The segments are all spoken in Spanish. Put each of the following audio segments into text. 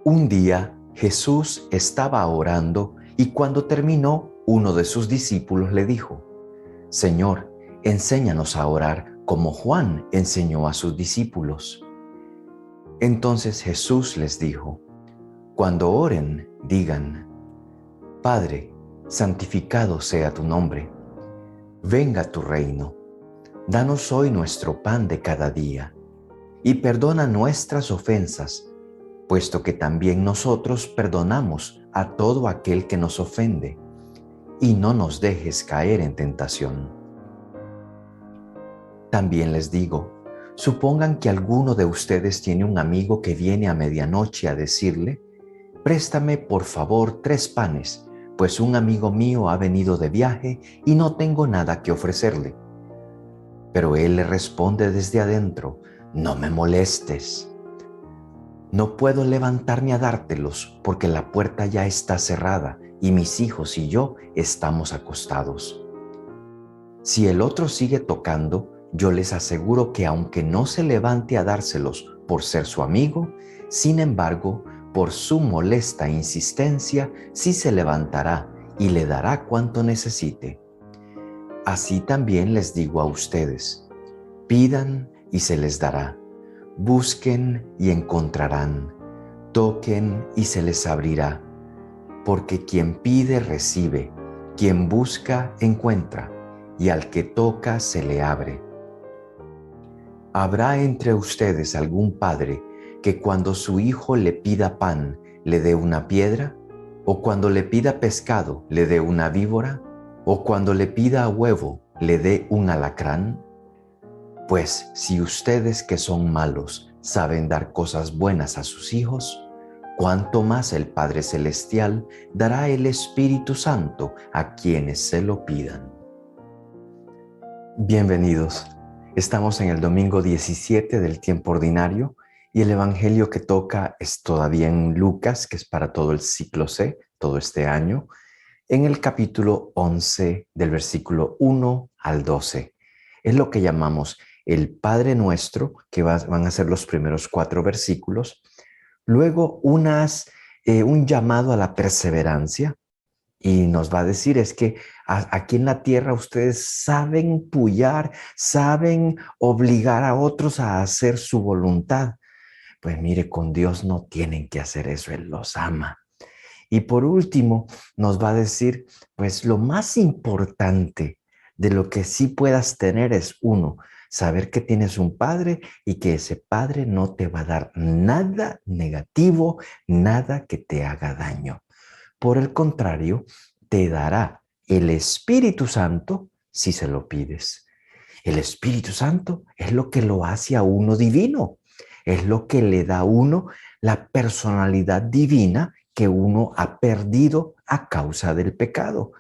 Un día Jesús estaba orando y cuando terminó, uno de sus discípulos le dijo: Señor, enséñanos a orar como Juan enseñó a sus discípulos. Entonces Jesús les dijo: Cuando oren, digan: Padre, santificado sea tu nombre. Venga tu reino. Danos hoy nuestro pan de cada día. Y perdona nuestras ofensas, puesto que también nosotros perdonamos a todo aquel que nos ofende. Y no nos dejes caer en tentación. También les digo, supongan que alguno de ustedes tiene un amigo que viene a medianoche a decirle: Préstame por favor 3 panes, pues un amigo mío ha venido de viaje y no tengo nada que ofrecerle. Pero él le responde desde adentro: No me molestes. No puedo levantarme a dártelos porque la puerta ya está cerrada y mis hijos y yo estamos acostados. Si el otro sigue tocando, yo les aseguro que aunque no se levante a dárselos por ser su amigo, sin embargo, por su molesta insistencia, sí se levantará y le dará cuanto necesite. Así también les digo a ustedes: pidan y se les dará, busquen y encontrarán, toquen y se les abrirá, porque quien pide recibe, quien busca encuentra, y al que toca se le abre. ¿Habrá entre ustedes algún padre que cuando su hijo le pida pan le dé una piedra? ¿O cuando le pida pescado le dé una víbora? ¿O cuando le pida huevo le dé un alacrán? Pues si ustedes que son malos saben dar cosas buenas a sus hijos, ¿cuánto más el Padre Celestial dará el Espíritu Santo a quienes se lo pidan? Bienvenidos. Estamos en el domingo 17 del tiempo ordinario y el evangelio que toca es todavía en Lucas, que es para todo el ciclo C, todo este año, en el capítulo 11 del versículo 1 al 12. Es lo que llamamos el Padre Nuestro, que van a ser los primeros 4 versículos. Luego un llamado a la perseverancia, y nos va a decir es que aquí en la tierra ustedes saben puyar, saben obligar a otros a hacer su voluntad. Pues mire, con Dios no tienen que hacer eso, Él los ama. Y por último, nos va a decir, pues lo más importante de lo que sí puedas tener es uno, saber que tienes un padre y que ese padre no te va a dar nada negativo, nada que te haga daño. Por el contrario, te dará el Espíritu Santo si se lo pides. El Espíritu Santo es lo que lo hace a uno divino, es lo que le da a uno la personalidad divina que uno ha perdido a causa del pecado.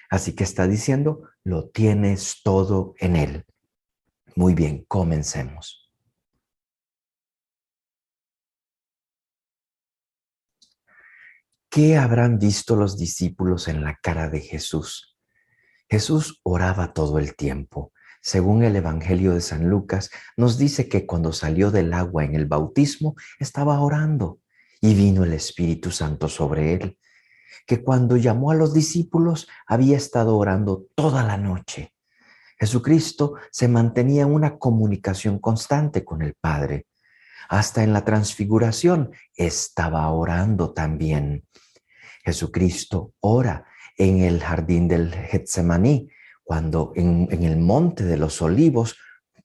Así que está diciendo, lo tienes todo en Él. Muy bien, comencemos. ¿Qué habrán visto los discípulos en la cara de Jesús? Jesús oraba todo el tiempo. Según el Evangelio de San Lucas, nos dice que cuando salió del agua en el bautismo, estaba orando y vino el Espíritu Santo sobre él, que cuando llamó a los discípulos había estado orando toda la noche. Jesucristo se mantenía en una comunicación constante con el Padre. Hasta en la transfiguración estaba orando también. Jesucristo ora en el jardín del Getsemaní, cuando en el monte de los olivos,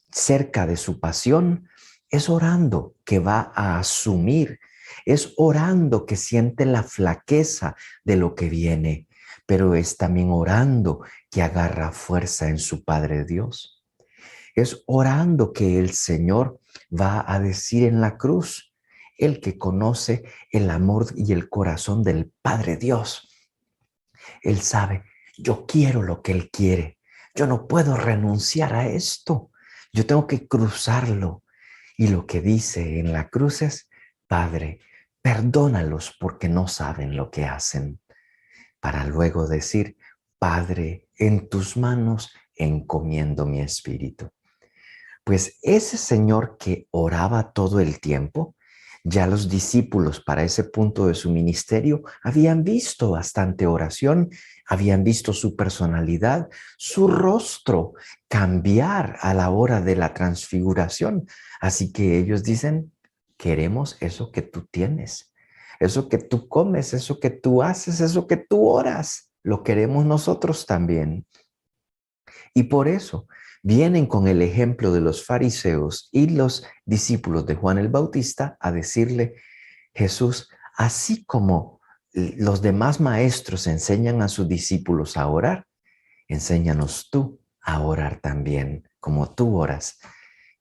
cerca de su pasión, es orando que va a asumir, es orando que siente la flaqueza de lo que viene, pero es también orando que agarra fuerza en su Padre Dios. Es orando que el Señor va a decir en la cruz, el que conoce el amor y el corazón del Padre Dios. Él sabe, yo quiero lo que Él quiere. Yo no puedo renunciar a esto. Yo tengo que cruzarlo. Y lo que dice en la cruz es, Padre, perdónalos porque no saben lo que hacen. Para luego decir, Padre, en tus manos encomiendo mi espíritu. Pues ese Señor que oraba todo el tiempo Ya los discípulos para ese punto de su ministerio habían visto bastante oración, habían visto su personalidad, su rostro cambiar a la hora de la transfiguración. Así que ellos dicen, queremos eso que tú tienes, eso que tú comes, eso que tú haces, eso que tú oras. Lo queremos nosotros también. Y por eso vienen con el ejemplo de los fariseos y los discípulos de Juan el Bautista a decirle, Jesús, así como los demás maestros enseñan a sus discípulos a orar, enséñanos tú a orar también, como tú oras.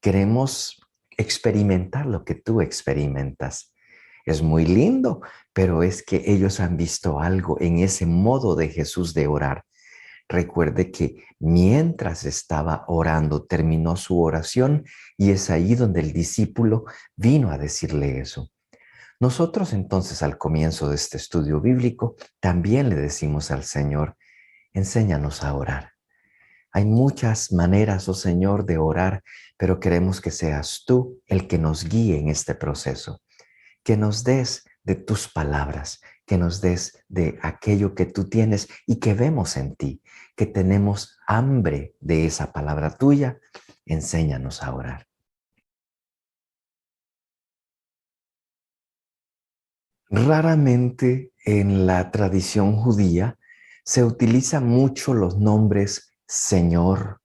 Queremos experimentar lo que tú experimentas. Es muy lindo, pero es que ellos han visto algo en ese modo de Jesús de orar. Recuerde que mientras estaba orando, terminó su oración y es ahí donde el discípulo vino a decirle eso. Nosotros entonces al comienzo de este estudio bíblico también le decimos al Señor, enséñanos a orar. Hay muchas maneras, oh Señor, de orar, pero queremos que seas tú el que nos guíe en este proceso, que nos des de tus palabras, que nos des de aquello que tú tienes y que vemos en ti, que tenemos hambre de esa palabra tuya. Enséñanos a orar. Raramente en la tradición judía se utilizan mucho los nombres Señor,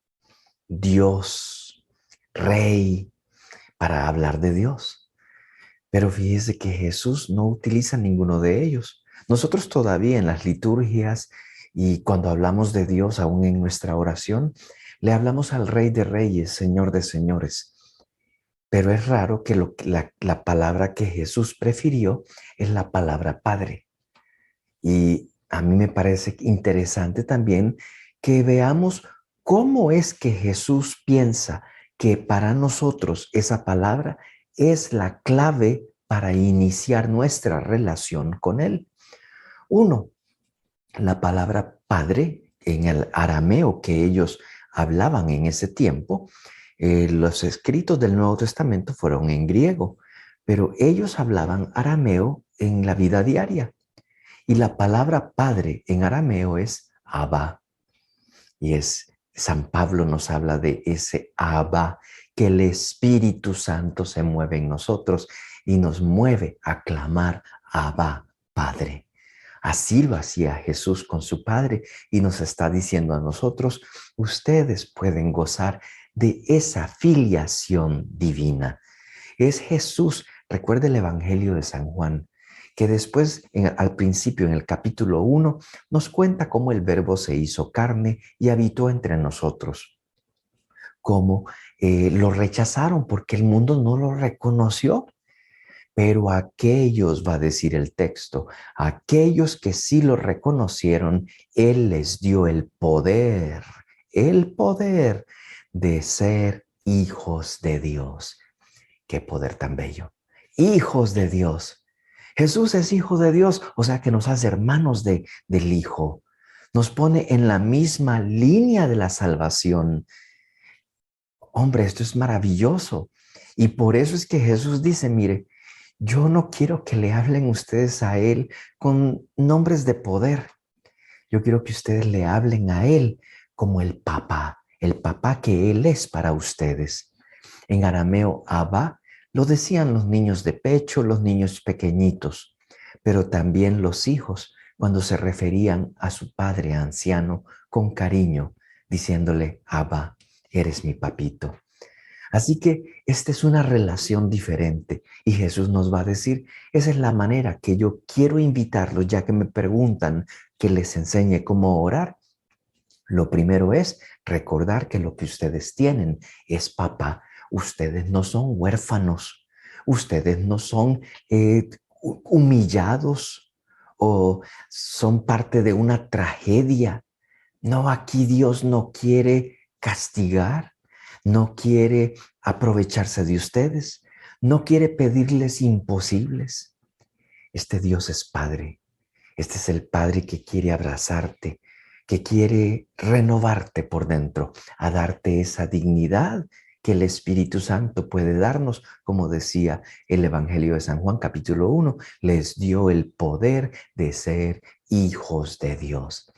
Dios, Rey, para hablar de Dios. Pero fíjese que Jesús no utiliza ninguno de ellos. Nosotros todavía en las liturgias y cuando hablamos de Dios, aún en nuestra oración, le hablamos al Rey de Reyes, Señor de Señores. Pero es raro que la palabra que Jesús prefirió es la palabra Padre. Y a mí me parece interesante también que veamos cómo es que Jesús piensa que para nosotros esa palabra es la clave para iniciar nuestra relación con Él. Uno, la palabra Padre en el arameo que ellos hablaban en ese tiempo, los escritos del Nuevo Testamento fueron en griego, pero ellos hablaban arameo en la vida diaria. Y la palabra padre en arameo es Abba. Y San Pablo nos habla de ese Abba, que el Espíritu Santo se mueve en nosotros y nos mueve a clamar Abba, Padre. Así lo hacía Jesús con su Padre y nos está diciendo a nosotros, ustedes pueden gozar de esa filiación divina. Es Jesús, recuerde el Evangelio de San Juan, que después, al principio, en el capítulo 1, nos cuenta cómo el Verbo se hizo carne y habitó entre nosotros, cómo lo rechazaron porque el mundo no lo reconoció. Pero aquellos, va a decir el texto, aquellos que sí lo reconocieron, Él les dio el poder de ser hijos de Dios. Qué poder tan bello. Hijos de Dios. Jesús es hijo de Dios, o sea que nos hace hermanos del Hijo. Nos pone en la misma línea de la salvación. Hombre, esto es maravilloso. Y por eso es que Jesús dice, mire, yo no quiero que le hablen ustedes a Él con nombres de poder. Yo quiero que ustedes le hablen a Él como el papá que Él es para ustedes. En arameo, Abba, lo decían los niños de pecho, los niños pequeñitos, pero también los hijos cuando se referían a su padre anciano con cariño, diciéndole, Abba, eres mi papito. Así que esta es una relación diferente y Jesús nos va a decir, esa es la manera que yo quiero invitarlos, ya que me preguntan que les enseñe cómo orar. Lo primero es recordar que lo que ustedes tienen es papá. Ustedes no son huérfanos, ustedes no son humillados o son parte de una tragedia. No, aquí Dios no quiere castigar, no quiere aprovecharse de ustedes, no quiere pedirles imposibles. Este Dios es Padre. Este es el Padre que quiere abrazarte, que quiere renovarte por dentro, a darte esa dignidad que el Espíritu Santo puede darnos, como decía el Evangelio de San Juan, capítulo 1, les dio el poder de ser hijos de Dios.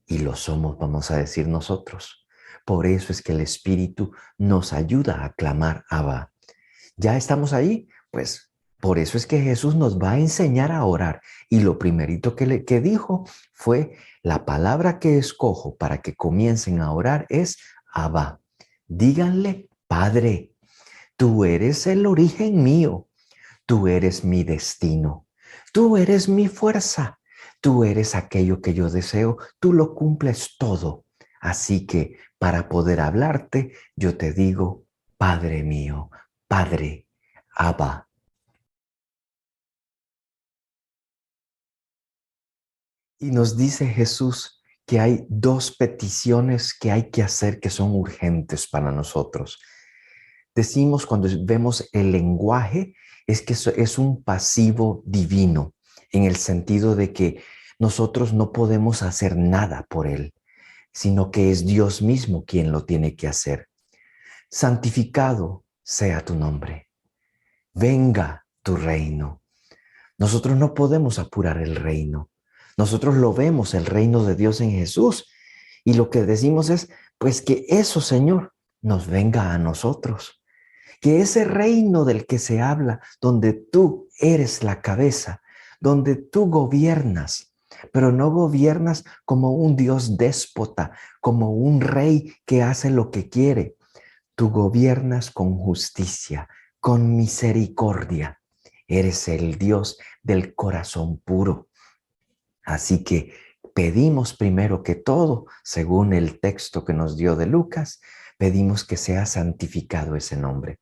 Y lo somos, vamos a decir nosotros. Por eso es que el Espíritu nos ayuda a clamar Abba. ¿Ya estamos ahí? Pues por eso es que Jesús nos va a enseñar a orar. Y lo primerito que dijo fue, la palabra que escojo para que comiencen a orar es Abba. Díganle, Padre, tú eres el origen mío, tú eres mi destino, tú eres mi fuerza, tú eres aquello que yo deseo, tú lo cumples todo. Así que para poder hablarte, yo te digo, Padre mío, Padre, Abba. Y nos dice Jesús que hay dos peticiones que hay que hacer que son urgentes para nosotros. Decimos cuando vemos el lenguaje, es que es un pasivo divino, en el sentido de que nosotros no podemos hacer nada por él, sino que es Dios mismo quien lo tiene que hacer. Santificado sea tu nombre. Venga tu reino. Nosotros no podemos apurar el reino. Nosotros lo vemos, el reino de Dios en Jesús. Y lo que decimos es, pues que eso, Señor, nos venga a nosotros. Que ese reino del que se habla, donde tú eres la cabeza, donde tú gobiernas, pero no gobiernas como un Dios déspota, como un rey que hace lo que quiere. Tú gobiernas con justicia, con misericordia. Eres el Dios del corazón puro. Así que pedimos primero que todo, según el texto que nos dio de Lucas, pedimos que sea santificado ese nombre.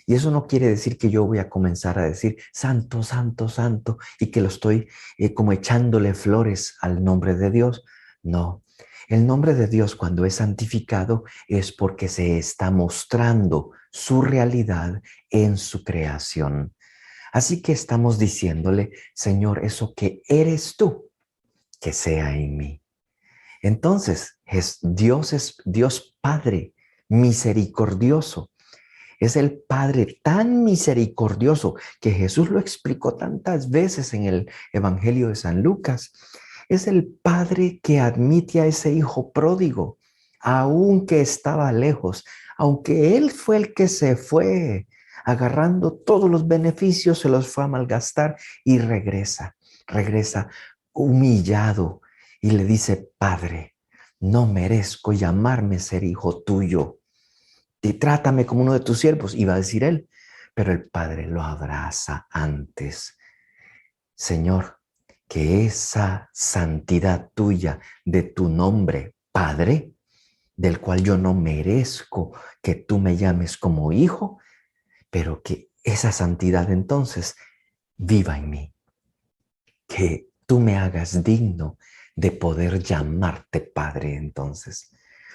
Y eso no quiere decir que yo voy a comenzar a decir santo, santo, santo y que lo estoy como echándole flores al nombre de Dios. No, el nombre de Dios cuando es santificado es porque se está mostrando su realidad en su creación. Así que estamos diciéndole, Señor, eso que eres tú, que sea en mí. Entonces, es Dios Padre misericordioso. Es el Padre tan misericordioso que Jesús lo explicó tantas veces en el Evangelio de San Lucas. Es el Padre que admite a ese hijo pródigo, aunque estaba lejos, aunque él fue el que se fue, agarrando todos los beneficios, se los fue a malgastar y regresa humillado y le dice, Padre, no merezco llamarme ser hijo tuyo. Y trátame como uno de tus siervos, iba a decir él, pero el Padre lo abraza antes. Señor, que esa santidad tuya de tu nombre, Padre, del cual yo no merezco que tú me llames como hijo, pero que esa santidad entonces viva en mí, que tú me hagas digno de poder llamarte Padre entonces,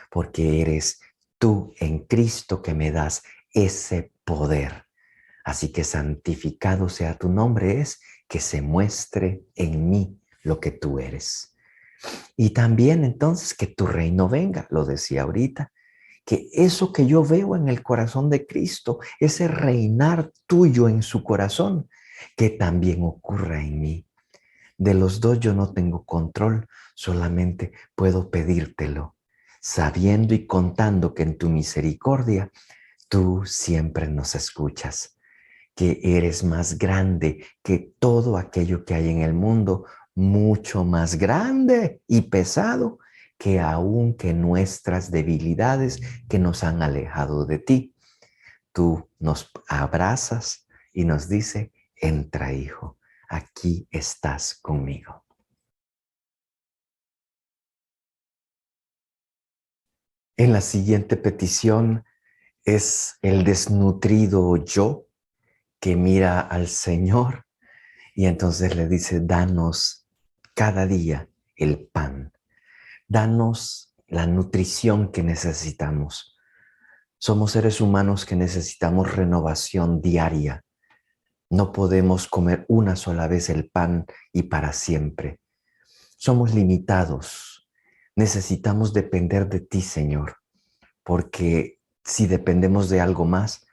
porque eres tú en Cristo que me das ese poder. Así que santificado sea tu nombre es que se muestre en mí lo que tú eres. Y también entonces que tu reino venga, lo decía ahorita, que eso que yo veo en el corazón de Cristo, ese reinar tuyo en su corazón, que también ocurra en mí. De los dos yo no tengo control, solamente puedo pedírtelo, sabiendo y contando que en tu misericordia tú siempre nos escuchas, que eres más grande que todo aquello que hay en el mundo, mucho más grande y pesado que aún que nuestras debilidades que nos han alejado de ti. Tú nos abrazas y nos dice, entra hijo, aquí estás conmigo. En la siguiente petición es el desnutrido yo que mira al Señor y entonces le dice, danos cada día el pan, danos la nutrición que necesitamos. Somos seres humanos que necesitamos renovación diaria. No podemos comer una sola vez el pan y para siempre. Somos limitados. Necesitamos depender de ti, Señor, porque Si dependemos de algo más,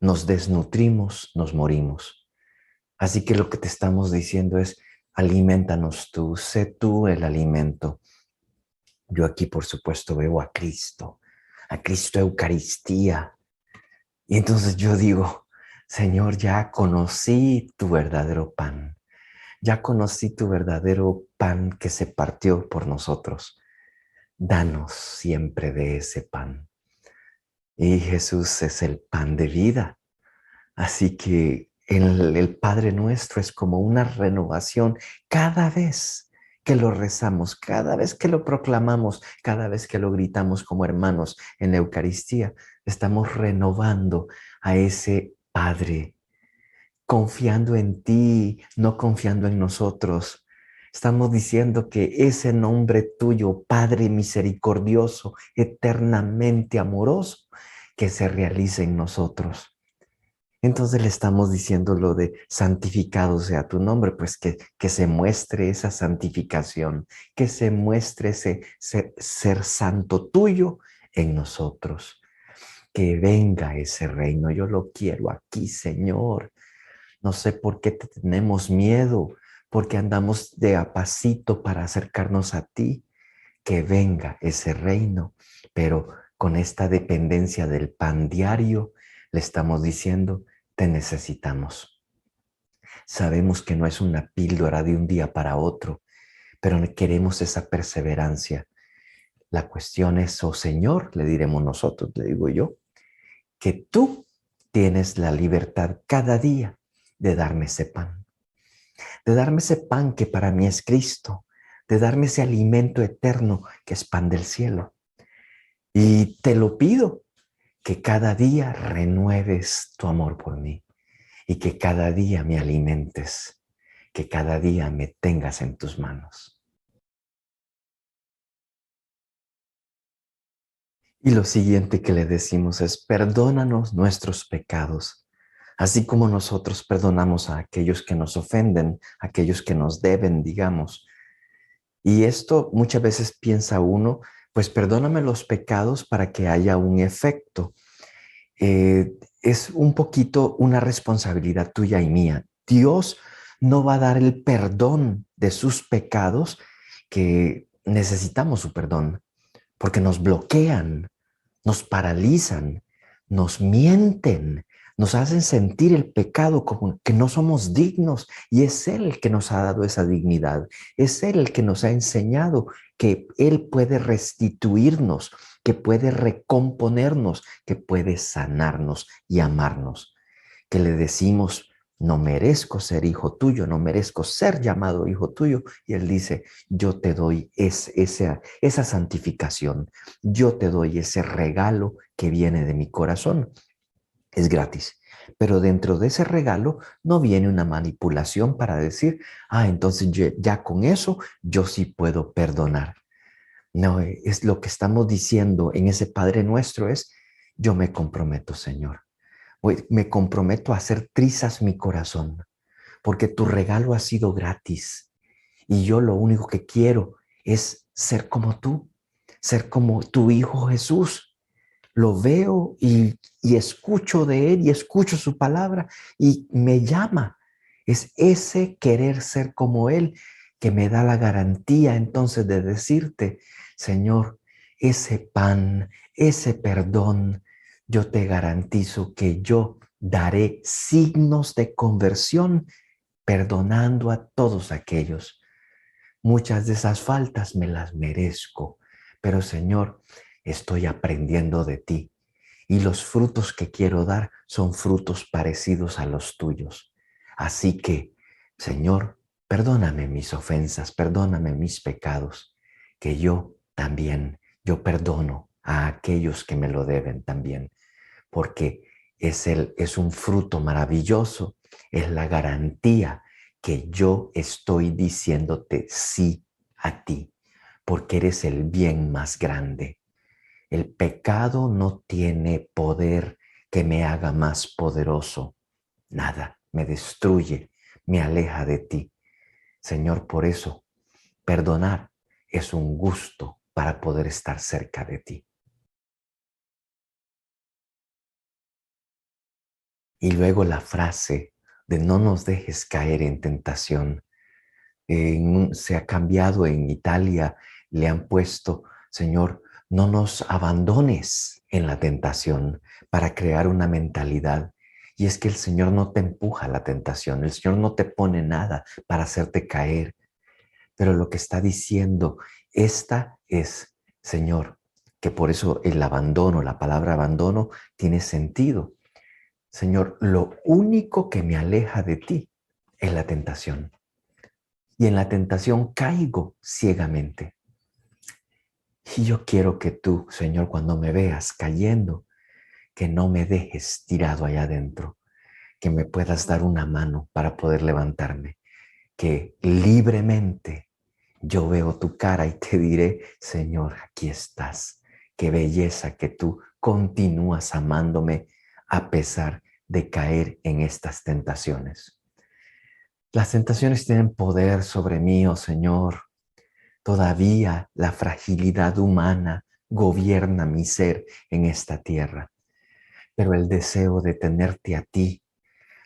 nos desnutrimos, nos morimos. Así que lo que te estamos diciendo es, alimentanos tú, sé tú el alimento. Yo aquí, por supuesto, veo a Cristo Eucaristía. Y entonces yo digo, Señor, ya conocí tu verdadero pan. Ya conocí tu verdadero pan que se partió por nosotros. Danos siempre de ese pan. Y Jesús es el pan de vida. Así que el Padre Nuestro es como una renovación cada vez que lo rezamos, cada vez que lo proclamamos, cada vez que lo gritamos como hermanos en la Eucaristía. Estamos renovando a ese Padre, confiando en ti, no confiando en nosotros. Estamos diciendo que ese nombre tuyo, Padre misericordioso, eternamente amoroso, que se realice en nosotros. Entonces le estamos diciendo lo de santificado sea tu nombre, pues que se muestre esa santificación, que se muestre ese ser santo tuyo en nosotros, que venga ese reino. Yo lo quiero aquí, Señor. No sé por qué te tenemos miedo, porque andamos de a pasito para acercarnos a ti, que venga ese reino, pero con esta dependencia del pan diario, le estamos diciendo, te necesitamos. Sabemos que no es una píldora de un día para otro, pero queremos esa perseverancia. La cuestión es, oh Señor, le diremos nosotros, le digo yo, que tú tienes la libertad cada día de darme ese pan, de darme ese pan que para mí es Cristo, de darme ese alimento eterno que es pan del cielo. Y te lo pido, que cada día renueves tu amor por mí y que cada día me alimentes, que cada día me tengas en tus manos. Y lo siguiente que le decimos es, perdónanos nuestros pecados, así como nosotros perdonamos a aquellos que nos ofenden, a aquellos que nos deben, digamos. Y esto muchas veces piensa uno, pues perdóname los pecados para que haya un efecto. Es un poquito una responsabilidad tuya y mía. Dios no va a dar el perdón de sus pecados, que necesitamos su perdón, porque nos bloquean, nos paralizan, nos mienten, nos hacen sentir el pecado como que no somos dignos, y es Él el que nos ha dado esa dignidad, es Él el que nos ha enseñado que Él puede restituirnos, que puede recomponernos, que puede sanarnos y amarnos, que le decimos, no merezco ser hijo tuyo, no merezco ser llamado hijo tuyo. Y Él dice, yo te doy esa santificación, yo te doy ese regalo que viene de mi corazón. Es gratis. Pero dentro de ese regalo no viene una manipulación para decir, entonces ya con eso yo sí puedo perdonar. No, es lo que estamos diciendo en ese Padre Nuestro es, yo me comprometo, Señor. Hoy me comprometo a hacer trizas mi corazón, porque tu regalo ha sido gratis. Y yo lo único que quiero es ser como tú, ser como tu Hijo Jesús. Lo veo y escucho de Él y escucho su palabra y me llama. Es ese querer ser como Él que me da la garantía entonces de decirte, Señor, ese pan, ese perdón, yo te garantizo que yo daré signos de conversión perdonando a todos aquellos. Muchas de esas faltas me las merezco, pero Señor, estoy aprendiendo de ti y los frutos que quiero dar son frutos parecidos a los tuyos. Así que, Señor, perdóname mis ofensas, perdóname mis pecados, que yo también, yo perdono a aquellos que me lo deben también, porque es un fruto maravilloso, es la garantía que yo estoy diciéndote sí a ti, porque eres el bien más grande. El pecado no tiene poder que me haga más poderoso. Nada, me destruye, me aleja de ti. Señor, por eso, perdonar es un gusto para poder estar cerca de ti. Y luego la frase de no nos dejes caer en tentación. Se ha cambiado en Italia, le han puesto, Señor, no nos abandones en la tentación, para crear una mentalidad. Y es que el Señor no te empuja a la tentación, el Señor no te pone nada para hacerte caer. Pero lo que está diciendo, esta es, Señor, que por eso el abandono, la palabra abandono, tiene sentido. Señor, lo único que me aleja de ti es la tentación. Y en la tentación caigo ciegamente. Y yo quiero que tú, Señor, cuando me veas cayendo, que no me dejes tirado allá adentro, que me puedas dar una mano para poder levantarme, que libremente yo veo tu cara y te diré, Señor, aquí estás. Qué belleza que tú continúas amándome a pesar de caer en estas tentaciones. Las tentaciones tienen poder sobre mí, oh Señor. Todavía la fragilidad humana gobierna mi ser en esta tierra. Pero el deseo de tenerte a ti,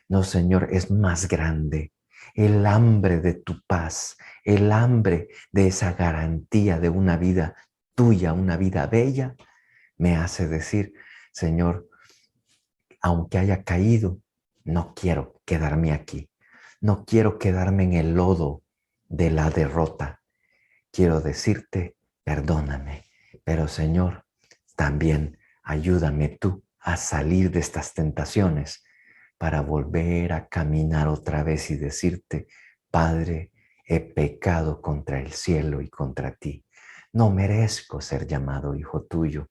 no, Señor, es más grande. El hambre de tu paz, el hambre de esa garantía de una vida tuya, una vida bella, me hace decir, Señor, aunque haya caído, no quiero quedarme aquí. No quiero quedarme en el lodo de la derrota. Quiero decirte, perdóname, pero Señor, también ayúdame tú a salir de estas tentaciones para volver a caminar otra vez y decirte, Padre, he pecado contra el cielo y contra ti. No merezco ser llamado hijo tuyo,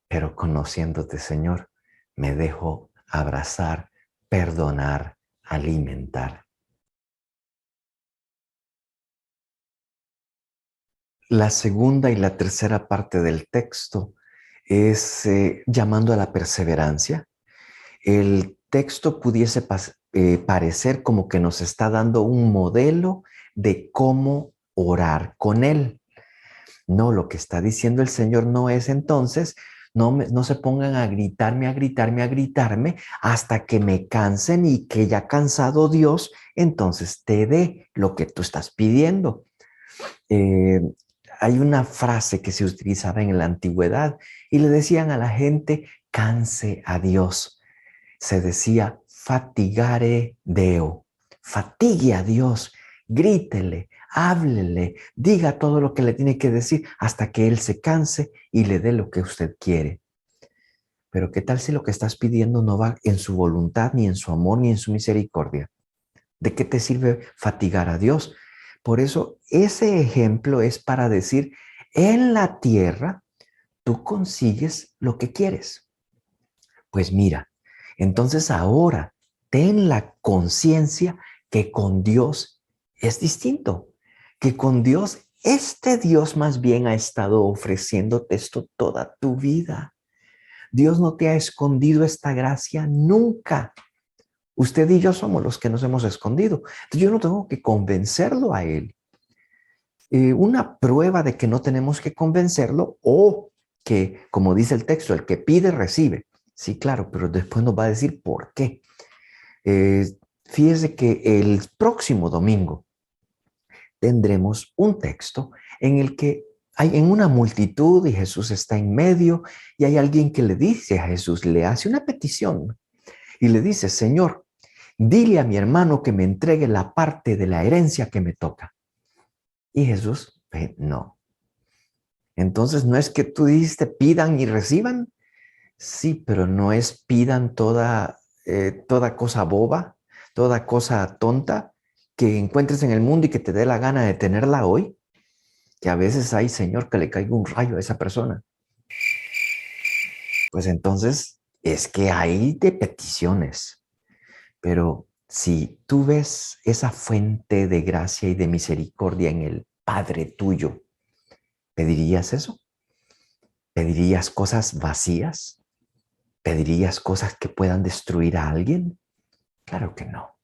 pero conociéndote, Señor, me dejo abrazar, perdonar, alimentar. La segunda y la tercera parte del texto es llamando a la perseverancia. El texto pudiese parecer como que nos está dando un modelo de cómo orar con Él. No, lo que está diciendo el Señor no es entonces, no se pongan a gritarme, a gritarme, a gritarme hasta que me cansen y que ya cansado Dios, entonces te dé lo que tú estás pidiendo. Eh, Hay una frase que se utilizaba en la antigüedad y le decían a la gente, canse a Dios. Se decía, fatigare Deo, fatigue a Dios, grítele, háblele, diga todo lo que le tiene que decir hasta que Él se canse y le dé lo que usted quiere. Pero ¿qué tal si lo que estás pidiendo no va en su voluntad, ni en su amor, ni en su misericordia? ¿De qué te sirve fatigar a Dios? Por eso ese ejemplo es para decir, en la tierra tú consigues lo que quieres. Pues mira, entonces ahora ten la conciencia que con Dios es distinto, que con Dios, este Dios más bien ha estado ofreciéndote esto toda tu vida. Dios no te ha escondido esta gracia nunca. Usted y yo somos los que nos hemos escondido. Entonces yo no tengo que convencerlo a Él. Una prueba de que no tenemos que convencerlo o que, como dice el texto, el que pide, recibe. Sí, claro, pero después nos va a decir por qué. Eh, Fíjese que el próximo domingo tendremos un texto en el que hay en una multitud y Jesús está en medio y hay alguien que le dice a Jesús, le hace una petición y le dice, Señor, dile a mi hermano que me entregue la parte de la herencia que me toca. Y Jesús, no. Entonces, ¿no es que tú dijiste pidan y reciban? Sí, pero no es pidan toda cosa boba, toda cosa tonta que encuentres en el mundo y que te dé la gana de tenerla hoy. Que a veces hay, Señor, que le caiga un rayo a esa persona. Pues entonces es que hay de peticiones. Pero si tú ves esa fuente de gracia y de misericordia en el Padre tuyo, ¿pedirías eso? ¿Pedirías cosas vacías? ¿Pedirías cosas que puedan destruir a alguien? Claro que no,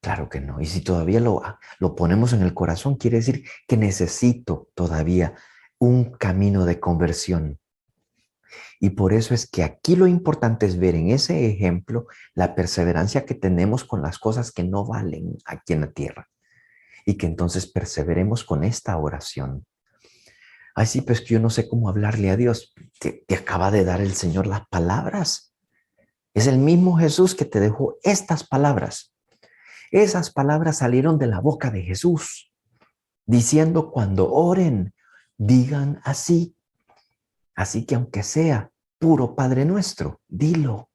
claro que no. Y si todavía lo ponemos en el corazón, quiere decir que necesito todavía un camino de conversión. Y por eso es que aquí lo importante es ver en ese ejemplo la perseverancia que tenemos con las cosas que no valen aquí en la tierra. Y que entonces perseveremos con esta oración. Ay, sí, pues que yo no sé cómo hablarle a Dios. Te acaba de dar el Señor las palabras. Es el mismo Jesús que te dejó estas palabras. Esas palabras salieron de la boca de Jesús, diciendo cuando oren, digan así. Así que aunque sea puro Padre Nuestro, dilo.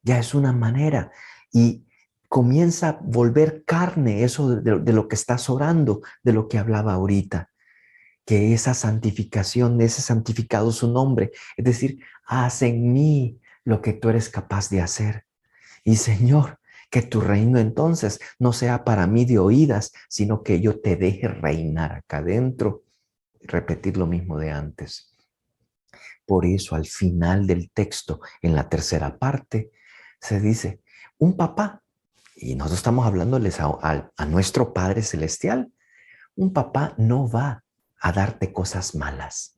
Ya es una manera. Y comienza a volver carne eso de lo que estás orando, de lo que hablaba ahorita. Que esa santificación, ese santificado su nombre, es decir, haz en mí lo que tú eres capaz de hacer. Y Señor, que tu reino entonces no sea para mí de oídas, sino que yo te deje reinar acá adentro. Repetir lo mismo de antes. Por eso al final del texto, en la tercera parte, se dice, un papá, y nosotros estamos hablándoles a nuestro Padre Celestial, un papá no va a darte cosas malas.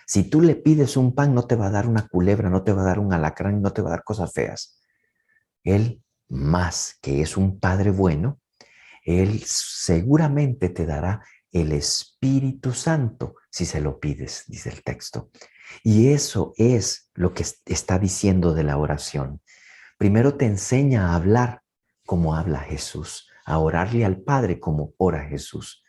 Si tú le pides un pan, no te va a dar una culebra, no te va a dar un alacrán, no te va a dar cosas feas. Él, más que es un Padre bueno, Él seguramente te dará el Espíritu Santo si se lo pides, dice el texto. Y eso es lo que está diciendo de la oración. Primero te enseña a hablar como habla Jesús, a orarle al Padre como ora Jesús,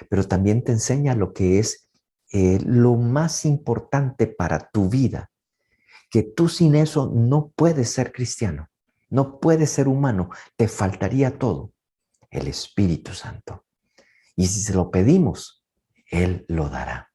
pero también te enseña lo que es lo más importante para tu vida, que tú sin eso no puedes ser cristiano, no puedes ser humano, te faltaría todo, el Espíritu Santo. Y si se lo pedimos, Él lo dará.